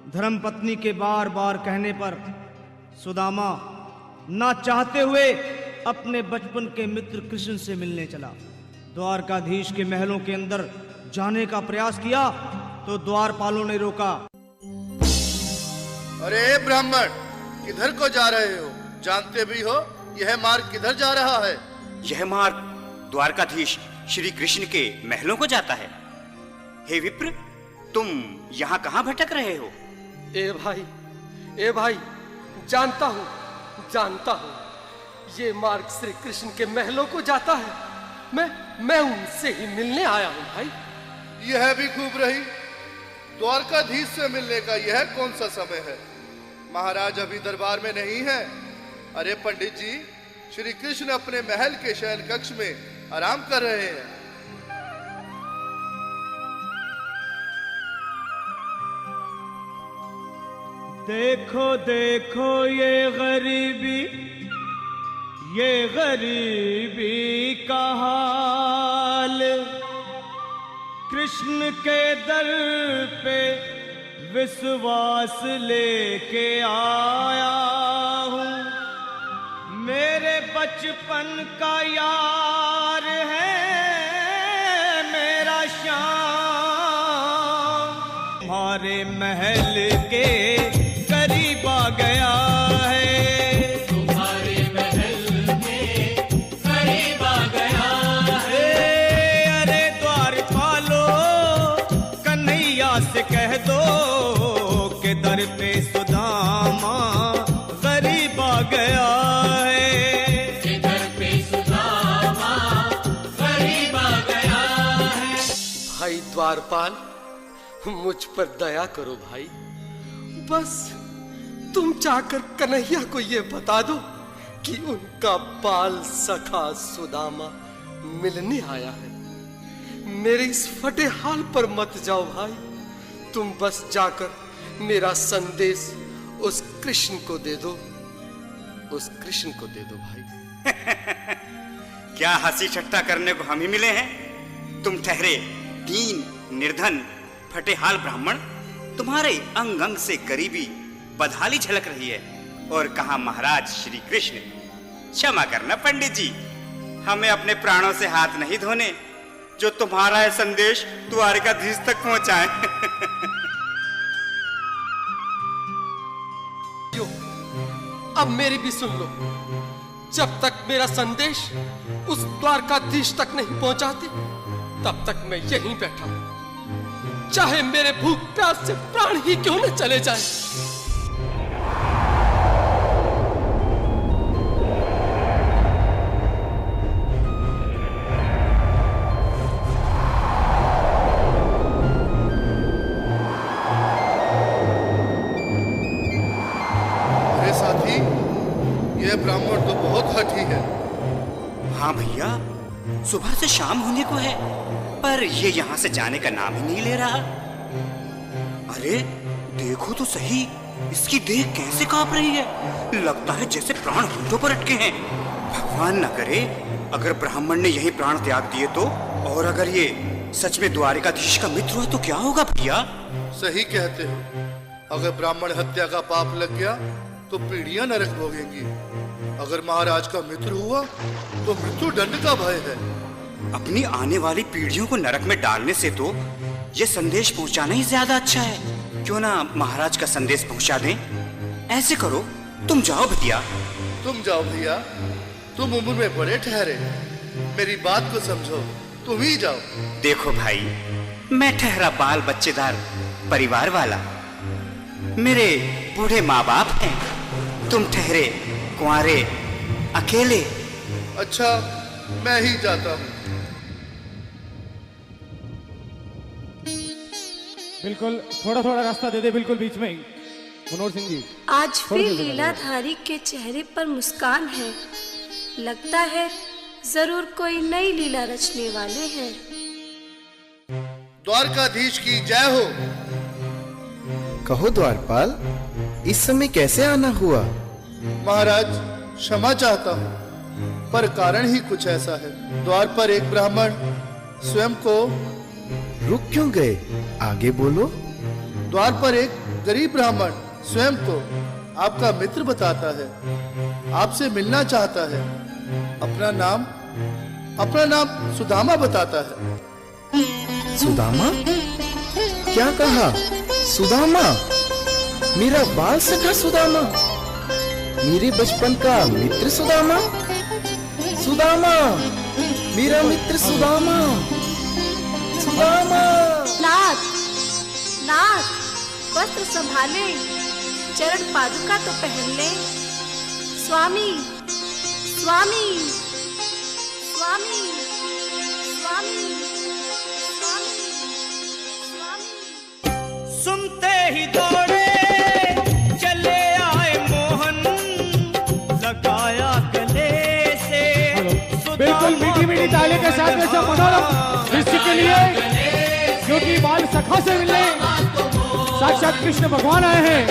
धर्मपत्नी के बार बार कहने पर सुदामा ना चाहते हुए अपने बचपन के मित्र कृष्ण से मिलने चला। द्वारकाधीश के महलों के अंदर जाने का प्रयास किया तो द्वारपालों ने रोका। अरे ब्राह्मण, किधर को जा रहे हो? जानते भी हो यह मार्ग किधर जा रहा है? यह मार्ग द्वारकाधीश श्री कृष्ण के महलों को जाता है। हे विप्र, तुम यहाँ कहाँ भटक रहे हो? ए भाई, जानता हूँ ये मार्ग श्री कृष्ण के महलों को जाता है। मैं उनसे ही मिलने आया हूँ भाई। यह भी खूब रही। द्वारकाधीश से मिलने का यह कौन सा समय है? महाराज अभी दरबार में नहीं है। अरे पंडित जी, श्री कृष्ण अपने महल के शयन कक्ष में आराम कर रहे हैं। देखो देखो ये गरीबी का हाल, कृष्ण के दर पे विश्वास लेके आया हूँ। मेरे बचपन का यार है मेरा श्याम, हमारे महल के करीब आ गया है। तुम्हारे महल में करीब आ गया है। अरे द्वारपालो, कन्हैया से कह दो कि दर पे सुदामा गरीब आ गया है। कि दर पे सुदामा गरीब आ गया है। भाई द्वारपाल, मुझ पर दया करो भाई। बस तुम जाकर कन्हैया को ये बता दो कि उनका बाल सखा सुदामा मिलने आया है। मेरे इस फटे हाल पर मत जाओ भाई। तुम बस जाकर मेरा संदेश उस कृष्ण को दे दो। भाई। क्या हंसी ठट्टा करने को हम ही मिले हैं? तुम ठहरे दीन निर्धन फटेहाल ब्राह्मण, तुम्हारे अंग अंग से गरीबी बदहाली झलक रही है। और कहा महाराज श्री कृष्ण। क्षमा करना पंडित जी, हमें अपने प्राणों से हाथ नहीं धोने जो तुम्हारा यह संदेश द्वारकाधीश तक पहुंचाए। अब मेरी भी सुन लो। जब तक मेरा संदेश उस द्वारकाधीश तक नहीं पहुंचाती, तब तक मैं यहीं बैठा हूं, चाहे मेरे भूख प्यास से प्राण ही क्यों न चले जाए। अरे साथी, यह ब्राह्मण तो बहुत हठी है। हाँ भैया, सुबह से शाम होने को है, पर ये यहाँ से जाने का नाम ही नहीं ले रहा। अरे देखो तो सही, इसकी देह कैसे कांप रही है। लगता है जैसे प्राण होठों पर अटके हैं। भगवान न करे अगर ब्राह्मण ने यही प्राण त्याग दिए तो। और अगर ये सच में द्वारकाधीश का मित्र हुआ तो क्या होगा भैया? सही कहते हो। अगर ब्राह्मण हत्या का पाप लग गया तो पीढ़ियां नरक भोगेंगी। अगर महाराज का मित्र हुआ तो मृत्यु दंड का भय है। अपनी आने वाली पीढ़ियों को नरक में डालने से तो ये संदेश पहुंचाना ही ज्यादा अच्छा है। क्यों ना महाराज का संदेश पहुंचा दें। ऐसे करो, तुम जाओ भैया। तुम जाओ भैया, तुम उम्र में बड़े ठहरे, मेरी बात को समझो, तुम ही जाओ। देखो भाई, मैं ठहरा बाल बच्चेदार परिवार वाला, मेरे बूढ़े माँ बाप हैं। तुम ठहरे कुंवारे अकेले। अच्छा, मैं ही जाता हूँ। बिल्कुल, थोड़ा थोड़ा रास्ता दे दे, बिल्कुल बीच में ही। मनोहर सिंह जी, आज फिर लीलाधारी के चेहरे पर मुस्कान है। लगता है जरूर कोई नई लीला रचने वाले हैं। द्वारकाधीश की जय हो। कहो द्वारपाल, इस समय कैसे आना हुआ? महाराज, क्षमा चाहता हूँ, पर कारण ही कुछ ऐसा है। द्वार पर एक ब्राह्मण स्वयं को रुक क्यों गए? आगे बोलो। द्वार पर एक गरीब ब्राह्मण स्वयं तो आपका मित्र बताता है, आपसे मिलना चाहता है। अपना नाम सुदामा बताता है। सुदामा? क्या कहा? सुदामा? मेरा बाल सखा सुदामा? मेरे बचपन का मित्र सुदामा? सुदामा, मेरा मित्र सुदामा। सुदामा। नाथ, नाथ, वस्त्र संभाले, चरण पादुका तो पहन ले। स्वामी, स्वामी, स्वामी, स्वामी, स्वामी, स्वामी। सुनते ही दौड़े चले आए मोहन, लगाया गले से। बिल्कुल मीठी मीठी ताली के साथ में सब मनोरम दृश्य के लिए, क्योंकि बाल सखा से मिलने साक्षात कृष्ण भगवान आए हैं।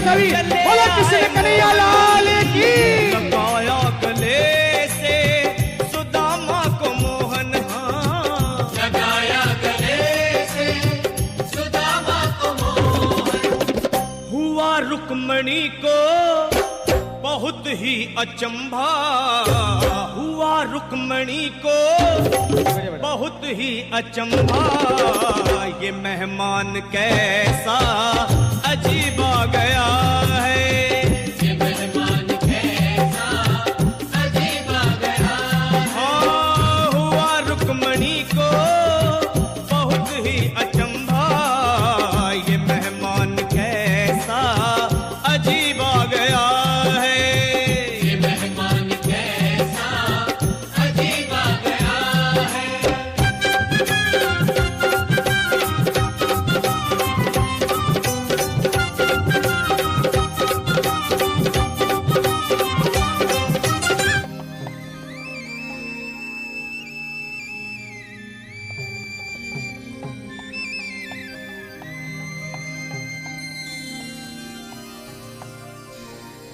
सभी बोलो कृष्ण कन्हैया लाल की। लगाया गले से सुदामा को मोहन, लगाया गले से सुदामा को मोहन। हुआ रुक्मणी को बहुत ही अचंभा, हुआ रुक्मणी को बहुत ही अचंभा। ये मेहमान कैसा अजीब आ गया है, ये मेहमान कैसा अजीब आ गया है। हाँ, हुआ रुक्मणी को बहुत ही अचंभा। ये मेहमान कैसा अजीब आ गया है, ये मेहमान कैसा अजीब आ गया है।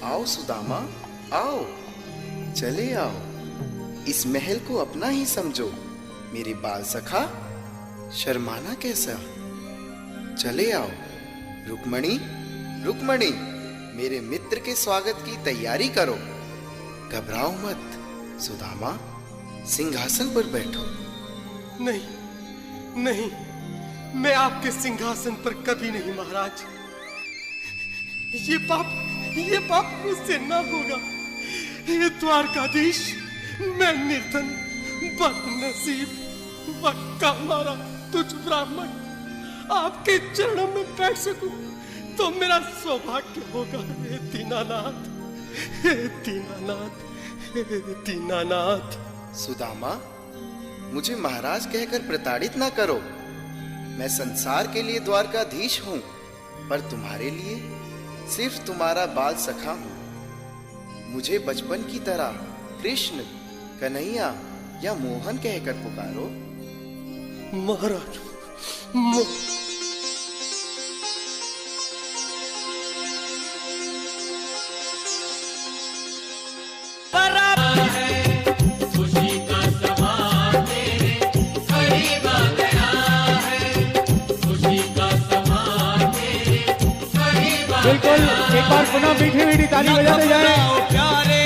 आओ सुदामा, आओ, चले आओ। इस महल को अपना ही समझो। मेरे बाल सखा, शर्माना कैसा? चले आओ। रुक्मणी, रुक्मणी, मेरे मित्र के स्वागत की तैयारी करो। घबराओ मत। सुदामा, सिंहासन पर बैठो। नहीं, नहीं, मैं आपके सिंहासन पर कभी नहीं महाराज। ये पाप मुझसे ना होगा। हे द्वारकाधीश, मैं निर्धन, बदनसीब, वक्का मारा तुझ ब्राह्मण आपके चरणों में बैठ सकूं तो मेरा सौभाग्य होगा। हे दीनानाथ, हे दीनानाथ, हे दीनानाथ। सुदामा, मुझे महाराज कहकर प्रताड़ित ना करो। मैं संसार के लिए द्वारकाधीश हूं, पर तुम्हारे लिए सिर्फ तुम्हारा बाल सखा हूं। मुझे बचपन की तरह कृष्ण, कन्हैया या मोहन कहकर पुकारो। महाराज, खुशी का समा तेरे करीब आ गया है, खुशी का समा तेरे करीब आ गया है। बिल्कुल एक बार पुनः मीठी मीठी ताली बजाते जाएं। प्यारे